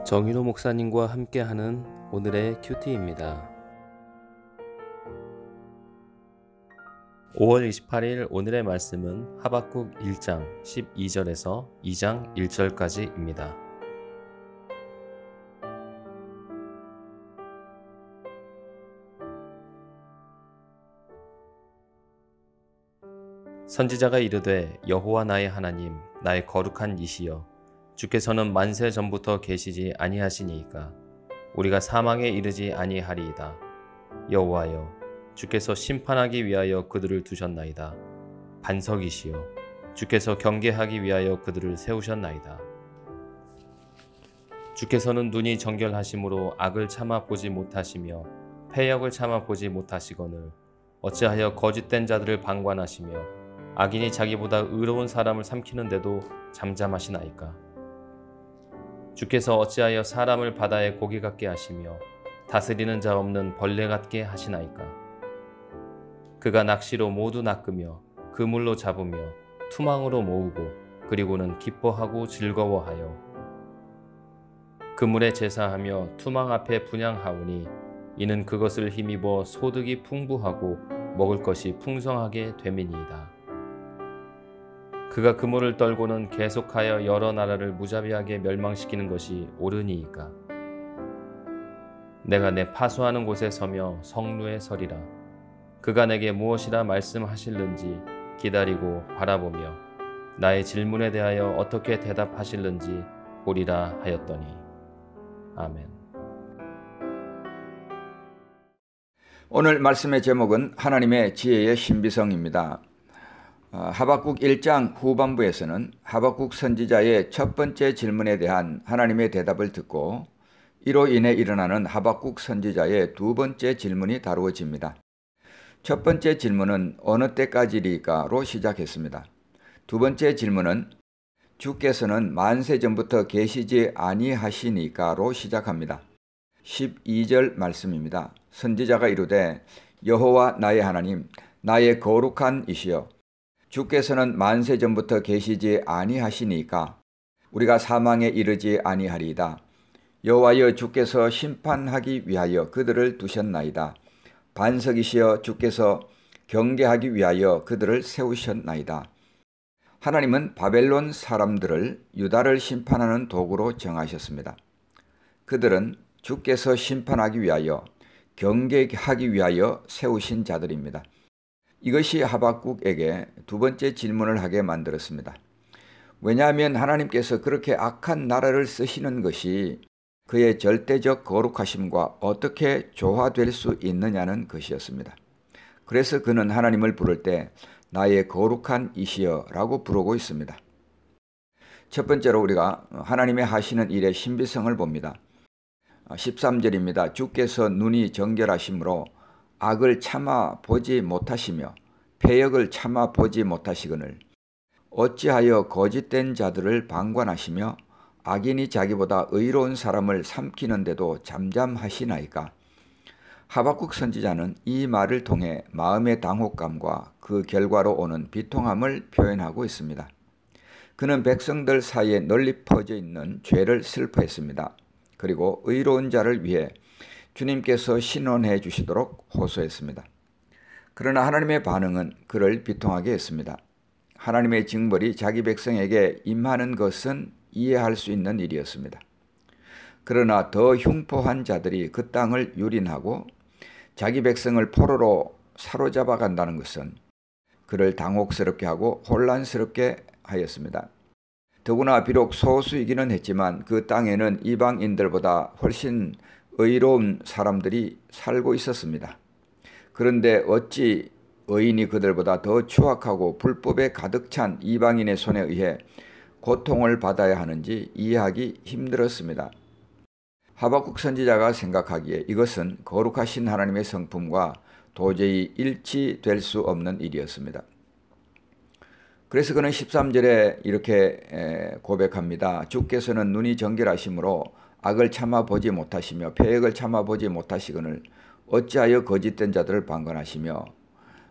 정인호 목사님과 함께하는 오늘의 큐티입니다. 5월 28일 오늘의 말씀은 하박국 1장 12절에서 2장 1절까지입니다. 선지자가 이르되 여호와 나의 하나님 나의 거룩한 이시여 주께서는 만세 전부터 계시지 아니하시니이까 우리가 사망에 이르지 아니하리이다. 여호와여 주께서 심판하기 위하여 그들을 두셨나이다. 반석이시여 주께서 경계하기 위하여 그들을 세우셨나이다. 주께서는 눈이 정결하심으로 악을 참아 보지 못하시며 패역을 참아 보지 못하시거늘 어찌하여 거짓된 자들을 방관하시며 악인이 자기보다 의로운 사람을 삼키는데도 잠잠하시나이까. 주께서 어찌하여 사람을 바다의 고기 같게 하시며 다스리는 자 없는 벌레 같게 하시나이까. 그가 낚시로 모두 낚으며 그물로 잡으며 투망으로 모으고 그리고는 기뻐하고 즐거워하여 그물에 제사하며 투망 앞에 분향하오니 이는 그것을 힘입어 소득이 풍부하고 먹을 것이 풍성하게 됨이니이다. 그가 그물을 떨고는 계속하여 여러 나라를 무자비하게 멸망시키는 것이 옳으니이까. 내가 내 파수하는 곳에 서며 성루에 서리라. 그가 내게 무엇이라 말씀하실는지 기다리고 바라보며 나의 질문에 대하여 어떻게 대답하실는지 보리라 하였더니. 아멘. 오늘 말씀의 제목은 하나님의 지혜의 신비성입니다. 하박국 1장 후반부에서는 하박국 선지자의 첫 번째 질문에 대한 하나님의 대답을 듣고 이로 인해 일어나는 하박국 선지자의 두 번째 질문이 다루어집니다. 첫 번째 질문은 어느 때까지리까로 시작했습니다. 두 번째 질문은 주께서는 만세 전부터 계시지 아니하시니까로 시작합니다. 12절 말씀입니다. 선지자가 이르되 여호와 나의 하나님 나의 거룩한 이시여 주께서는 만세 전부터 계시지 아니하시니까 우리가 사망에 이르지 아니하리이다. 여호와여 주께서 심판하기 위하여 그들을 두셨나이다. 반석이시여 주께서 경계하기 위하여 그들을 세우셨나이다. 하나님은 바벨론 사람들을 유다를 심판하는 도구로 정하셨습니다. 그들은 주께서 심판하기 위하여 경계하기 위하여 세우신 자들입니다. 이것이 하박국에게 두 번째 질문을 하게 만들었습니다. 왜냐하면 하나님께서 그렇게 악한 나라를 쓰시는 것이 그의 절대적 거룩하심과 어떻게 조화될 수 있느냐는 것이었습니다. 그래서 그는 하나님을 부를 때 나의 거룩한 이시여 라고 부르고 있습니다. 첫 번째로 우리가 하나님의 하시는 일의 신비성을 봅니다. 13절입니다. 주께서 눈이 정결하심으로 악을 참아 보지 못하시며 패역을 참아 보지 못하시거늘 어찌하여 거짓된 자들을 방관하시며 악인이 자기보다 의로운 사람을 삼키는데도 잠잠하시나이까. 하박국 선지자는 이 말을 통해 마음의 당혹감과 그 결과로 오는 비통함을 표현하고 있습니다. 그는 백성들 사이에 널리 퍼져 있는 죄를 슬퍼했습니다. 그리고 의로운 자를 위해 주님께서 신원해 주시도록 호소했습니다. 그러나 하나님의 반응은 그를 비통하게 했습니다. 하나님의 징벌이 자기 백성에게 임하는 것은 이해할 수 있는 일이었습니다. 그러나 더 흉포한 자들이 그 땅을 유린하고 자기 백성을 포로로 사로잡아 간다는 것은 그를 당혹스럽게 하고 혼란스럽게 하였습니다. 더구나 비록 소수이기는 했지만 그 땅에는 이방인들보다 훨씬 의로운 사람들이 살고 있었습니다. 그런데 어찌 의인이 그들보다 더 추악하고 불법에 가득 찬 이방인의 손에 의해 고통을 받아야 하는지 이해하기 힘들었습니다. 하박국 선지자가 생각하기에 이것은 거룩하신 하나님의 성품과 도저히 일치될 수 없는 일이었습니다. 그래서 그는 13절에 이렇게 고백합니다. 주께서는 눈이 정결하심으로 악을 참아 보지 못하시며 패역을 참아 보지 못하시거늘 어찌하여 거짓된 자들을 방관하시며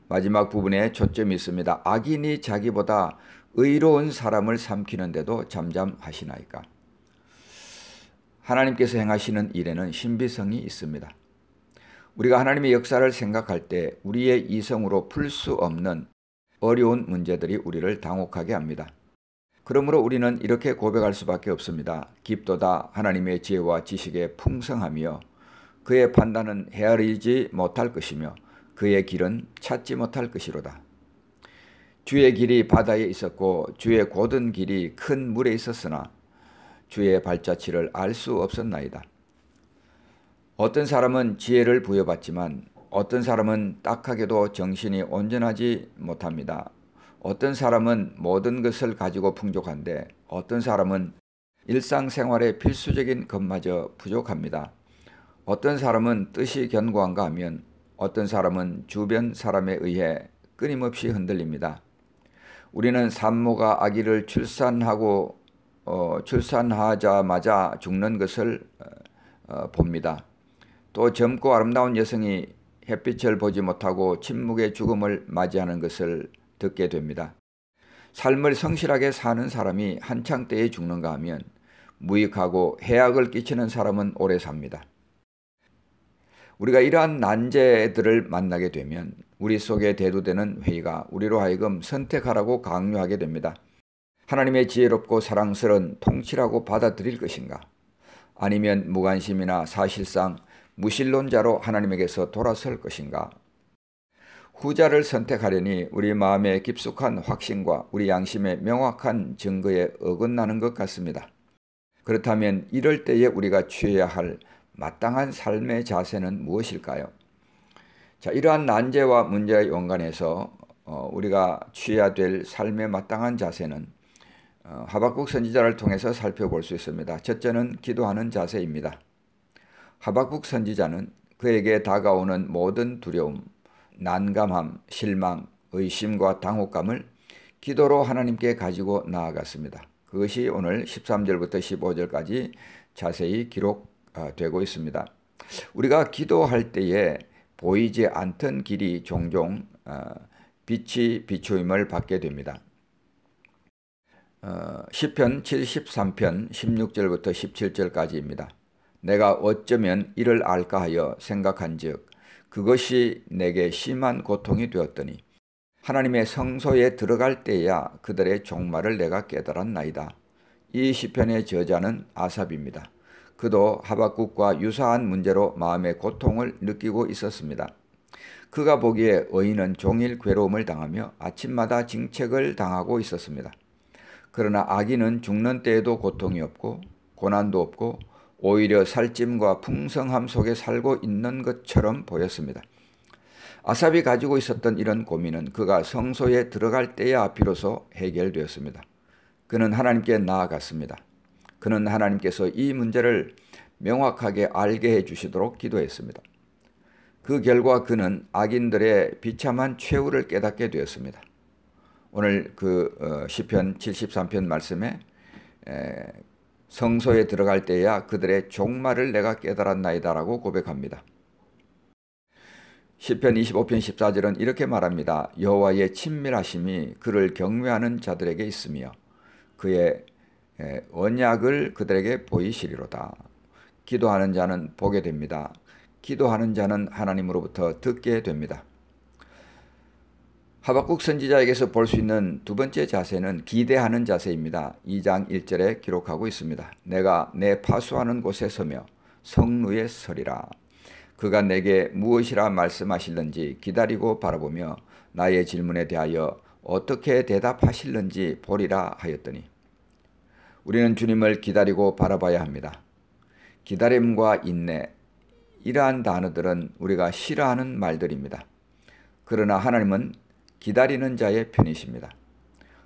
마지막 부분에 초점이 있습니다. 악인이 자기보다 의로운 사람을 삼키는데도 잠잠하시나이까. 하나님께서 행하시는 일에는 신비성이 있습니다. 우리가 하나님의 역사를 생각할 때 우리의 이성으로 풀 수 없는 어려운 문제들이 우리를 당혹하게 합니다. 그러므로 우리는 이렇게 고백할 수밖에 없습니다. 깊도다 하나님의 지혜와 지식에 풍성하며 그의 판단은 헤아리지 못할 것이며 그의 길은 찾지 못할 것이로다. 주의 길이 바다에 있었고 주의 곧은 길이 큰 물에 있었으나 주의 발자취를 알 수 없었나이다. 어떤 사람은 지혜를 부여받지만 어떤 사람은 딱하게도 정신이 온전하지 못합니다. 어떤 사람은 모든 것을 가지고 풍족한데 어떤 사람은 일상생활의 필수적인 것마저 부족합니다. 어떤 사람은 뜻이 견고한가 하면 어떤 사람은 주변 사람에 의해 끊임없이 흔들립니다. 우리는 산모가 아기를 출산하자마자 죽는 것을 봅니다. 또 젊고 아름다운 여성이 햇빛을 보지 못하고 침묵의 죽음을 맞이하는 것을 듣게 됩니다. 삶을 성실하게 사는 사람이 한창 때에 죽는가 하면 무익하고 해악을 끼치는 사람은 오래 삽니다. 우리가 이러한 난제들을 만나게 되면 우리 속에 대두되는 회의가 우리로 하여금 선택하라고 강요하게 됩니다. 하나님의 지혜롭고 사랑스러운 통치라고 받아들일 것인가? 아니면 무관심이나 사실상 무신론자로 하나님에게서 돌아설 것인가? 후자를 선택하려니 우리 마음의 깊숙한 확신과 우리 양심의 명확한 증거에 어긋나는 것 같습니다. 그렇다면 이럴 때에 우리가 취해야 할 마땅한 삶의 자세는 무엇일까요? 자, 이러한 난제와 문제에 연관해서 우리가 취해야 될 삶의 마땅한 자세는 하박국 선지자를 통해서 살펴볼 수 있습니다. 첫째는 기도하는 자세입니다. 하박국 선지자는 그에게 다가오는 모든 두려움, 난감함, 실망, 의심과 당혹감을 기도로 하나님께 가지고 나아갔습니다. 그것이 오늘 13절부터 15절까지 자세히 기록되고 있습니다. 우리가 기도할 때에 보이지 않던 길이 종종 빛이 비추임을 받게 됩니다. 시편 73편 16절부터 17절까지입니다. 내가 어쩌면 이를 알까 하여 생각한즉 그것이 내게 심한 고통이 되었더니 하나님의 성소에 들어갈 때야 그들의 종말을 내가 깨달았나이다. 이 시편의 저자는 아삽입니다. 그도 하박국과 유사한 문제로 마음의 고통을 느끼고 있었습니다. 그가 보기에 의인은 종일 괴로움을 당하며 아침마다 징책을 당하고 있었습니다. 그러나 악인은 죽는 때에도 고통이 없고 고난도 없고 오히려 살찜과 풍성함 속에 살고 있는 것처럼 보였습니다. 아삽이 가지고 있었던 이런 고민은 그가 성소에 들어갈 때야 비로소 해결되었습니다. 그는 하나님께 나아갔습니다. 그는 하나님께서 이 문제를 명확하게 알게 해주시도록 기도했습니다. 그 결과 그는 악인들의 비참한 최후를 깨닫게 되었습니다. 오늘 그 시편 73편 말씀에 성소에 들어갈 때야 그들의 종말을 내가 깨달았나이다라고 고백합니다. 시편 25편 14절은 이렇게 말합니다. 여호와의 친밀하심이 그를 경외하는 자들에게 있으며 그의 언약을 그들에게 보이시리로다. 기도하는 자는 보게 됩니다. 기도하는 자는 하나님으로부터 듣게 됩니다. 하박국 선지자에게서 볼 수 있는 두 번째 자세는 기대하는 자세입니다. 2장 1절에 기록하고 있습니다. 내가 내 파수하는 곳에 서며 성루에 서리라. 그가 내게 무엇이라 말씀하실는지 기다리고 바라보며 나의 질문에 대하여 어떻게 대답하실는지 보리라 하였더니 우리는 주님을 기다리고 바라봐야 합니다. 기다림과 인내, 이러한 단어들은 우리가 싫어하는 말들입니다. 그러나 하나님은 기다리는 자의 편이십니다.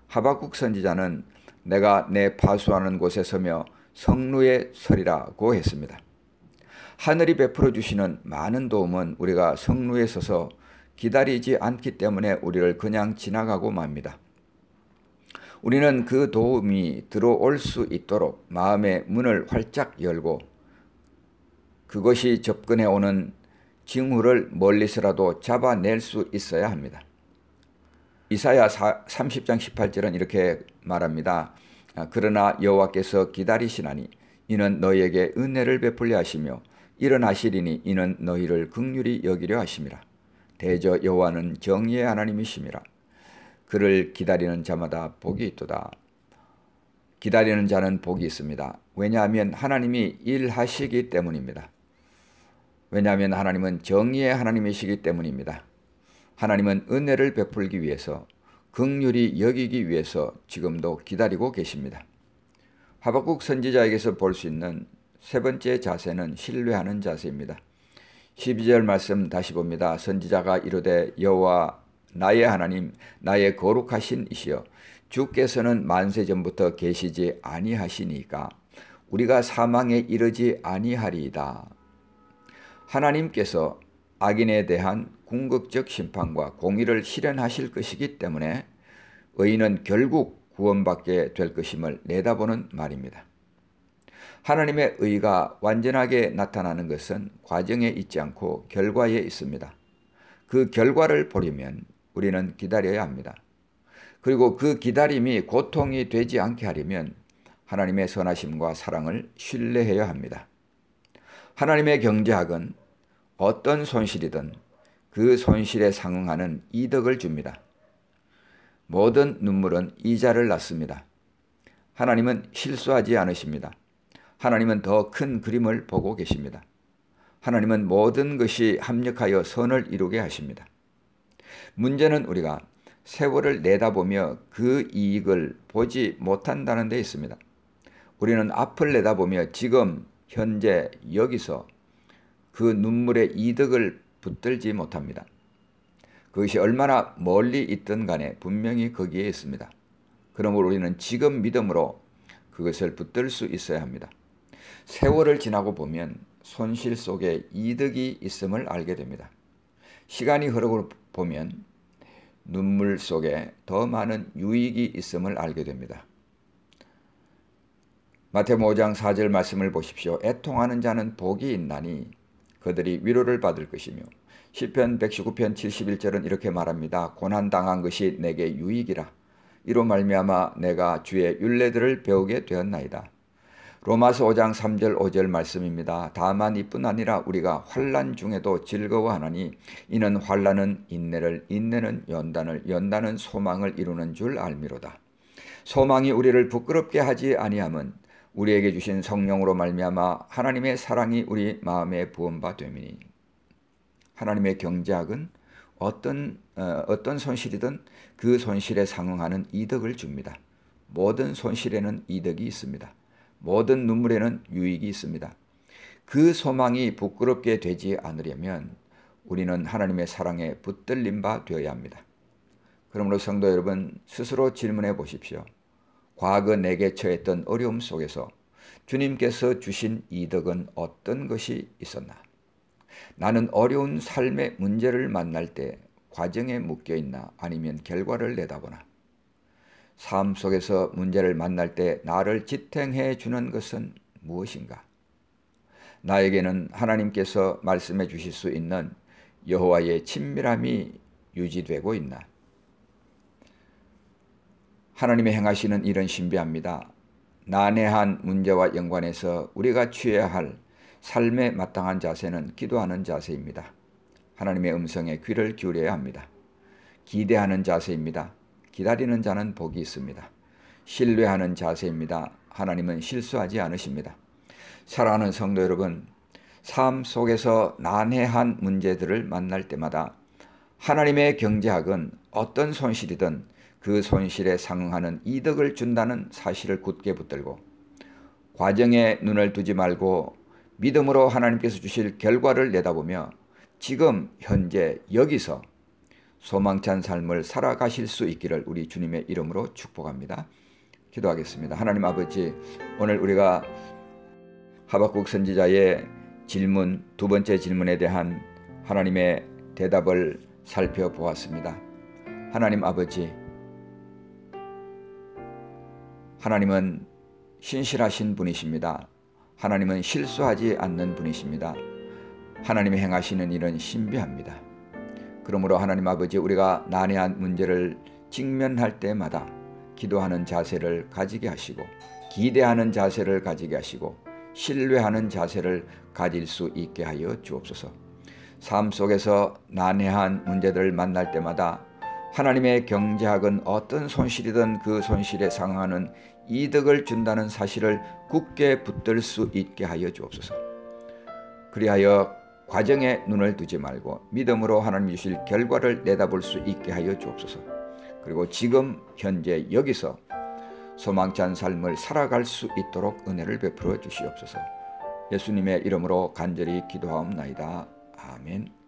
하박국 선지자는 내가 내 파수하는 곳에 서며 성루에 서리라고 했습니다. 하늘이 베풀어 주시는 많은 도움은 우리가 성루에 서서 기다리지 않기 때문에 우리를 그냥 지나가고 맙니다. 우리는 그 도움이 들어올 수 있도록 마음의 문을 활짝 열고 그것이 접근해 오는 징후를 멀리서라도 잡아낼 수 있어야 합니다. 이사야 30장 18절은 이렇게 말합니다. 그러나 여호와께서 기다리시나니 이는 너희에게 은혜를 베풀려 하시며 일어나시리니 이는 너희를 긍휼히 여기려 하심이라. 대저 여호와는 정의의 하나님이심이라. 그를 기다리는 자마다 복이 있도다. 기다리는 자는 복이 있습니다. 왜냐하면 하나님이 일하시기 때문입니다. 왜냐하면 하나님은 정의의 하나님이시기 때문입니다. 하나님은 은혜를 베풀기 위해서, 긍휼히 여기기 위해서 지금도 기다리고 계십니다. 하박국 선지자에게서 볼 수 있는 세 번째 자세는 신뢰하는 자세입니다. 12절 말씀 다시 봅니다. 선지자가 이르되 여호와 나의 하나님, 나의 거룩하신 이시여, 주께서는 만세 전부터 계시지 아니하시니까 우리가 사망에 이르지 아니하리이다. 하나님께서 악인에 대한 궁극적 심판과 공의를 실현하실 것이기 때문에 의인은 결국 구원받게 될 것임을 내다보는 말입니다. 하나님의 의가 완전하게 나타나는 것은 과정에 있지 않고 결과에 있습니다. 그 결과를 보려면 우리는 기다려야 합니다. 그리고 그 기다림이 고통이 되지 않게 하려면 하나님의 선하심과 사랑을 신뢰해야 합니다. 하나님의 경제학은 어떤 손실이든 그 손실에 상응하는 이득을 줍니다. 모든 눈물은 이자를 낳습니다. 하나님은 실수하지 않으십니다. 하나님은 더 큰 그림을 보고 계십니다. 하나님은 모든 것이 합력하여 선을 이루게 하십니다. 문제는 우리가 세월을 내다보며 그 이익을 보지 못한다는 데 있습니다. 우리는 앞을 내다보며 지금 현재 여기서 그 눈물의 이득을 붙들지 못합니다. 그것이 얼마나 멀리 있든 간에 분명히 거기에 있습니다. 그러므로 우리는 지금 믿음으로 그것을 붙들 수 있어야 합니다. 세월을 지나고 보면 손실 속에 이득이 있음을 알게 됩니다. 시간이 흐르고 보면 눈물 속에 더 많은 유익이 있음을 알게 됩니다. 마태복음 5장 4절 말씀을 보십시오. 애통하는 자는 복이 있나니 그들이 위로를 받을 것이며, 시편 119편 71절은 이렇게 말합니다. 고난당한 것이 내게 유익이라. 이로 말미암아 내가 주의 율례들을 배우게 되었나이다. 로마서 5장 3절 5절 말씀입니다. 다만 이뿐 아니라 우리가 환난 중에도 즐거워하나니 이는 환난은 인내를, 인내는 연단을, 연단은 소망을 이루는 줄 알미로다. 소망이 우리를 부끄럽게 하지 아니함은 우리에게 주신 성령으로 말미암아 하나님의 사랑이 우리 마음에 부음바 됨이니. 하나님의 경제학은 어떤 손실이든 그 손실에 상응하는 이득을 줍니다. 모든 손실에는 이득이 있습니다. 모든 눈물에는 유익이 있습니다. 그 소망이 부끄럽게 되지 않으려면 우리는 하나님의 사랑에 붙들림 바 되어야 합니다. 그러므로 성도 여러분, 스스로 질문해 보십시오. 과거 내게 처했던 어려움 속에서 주님께서 주신 이득은 어떤 것이 있었나? 나는 어려운 삶의 문제를 만날 때 과정에 묶여 있나? 아니면 결과를 내다보나? 삶 속에서 문제를 만날 때 나를 지탱해 주는 것은 무엇인가? 나에게는 하나님께서 말씀해 주실 수 있는 여호와의 친밀함이 유지되고 있나? 하나님의 행하시는 일은 신비합니다. 난해한 문제와 연관해서 우리가 취해야 할 삶에 마땅한 자세는 기도하는 자세입니다. 하나님의 음성에 귀를 기울여야 합니다. 기대하는 자세입니다. 기다리는 자는 복이 있습니다. 신뢰하는 자세입니다. 하나님은 실수하지 않으십니다. 사랑하는 성도 여러분, 삶 속에서 난해한 문제들을 만날 때마다 하나님의 경제학은 어떤 손실이든 그 손실에 상응하는 이득을 준다는 사실을 굳게 붙들고 과정에 눈을 두지 말고 믿음으로 하나님께서 주실 결과를 내다보며 지금 현재 여기서 소망찬 삶을 살아가실 수 있기를 우리 주님의 이름으로 축복합니다. 기도하겠습니다. 하나님 아버지, 오늘 우리가 하박국 선지자의 질문, 두 번째 질문에 대한 하나님의 대답을 살펴보았습니다. 하나님 아버지, 하나님은 신실하신 분이십니다. 하나님은 실수하지 않는 분이십니다. 하나님이 행하시는 일은 신비합니다. 그러므로 하나님 아버지, 우리가 난해한 문제를 직면할 때마다 기도하는 자세를 가지게 하시고 기대하는 자세를 가지게 하시고 신뢰하는 자세를 가질 수 있게 하여 주옵소서. 삶 속에서 난해한 문제들을 만날 때마다 하나님의 경제학은 어떤 손실이든 그 손실에 상응하는 이득을 준다는 사실을 굳게 붙들 수 있게 하여 주옵소서. 그리하여 과정에 눈을 두지 말고 믿음으로 하나님 주실 결과를 내다볼 수 있게 하여 주옵소서. 그리고 지금 현재 여기서 소망찬 삶을 살아갈 수 있도록 은혜를 베풀어 주시옵소서. 예수님의 이름으로 간절히 기도하옵나이다. 아멘.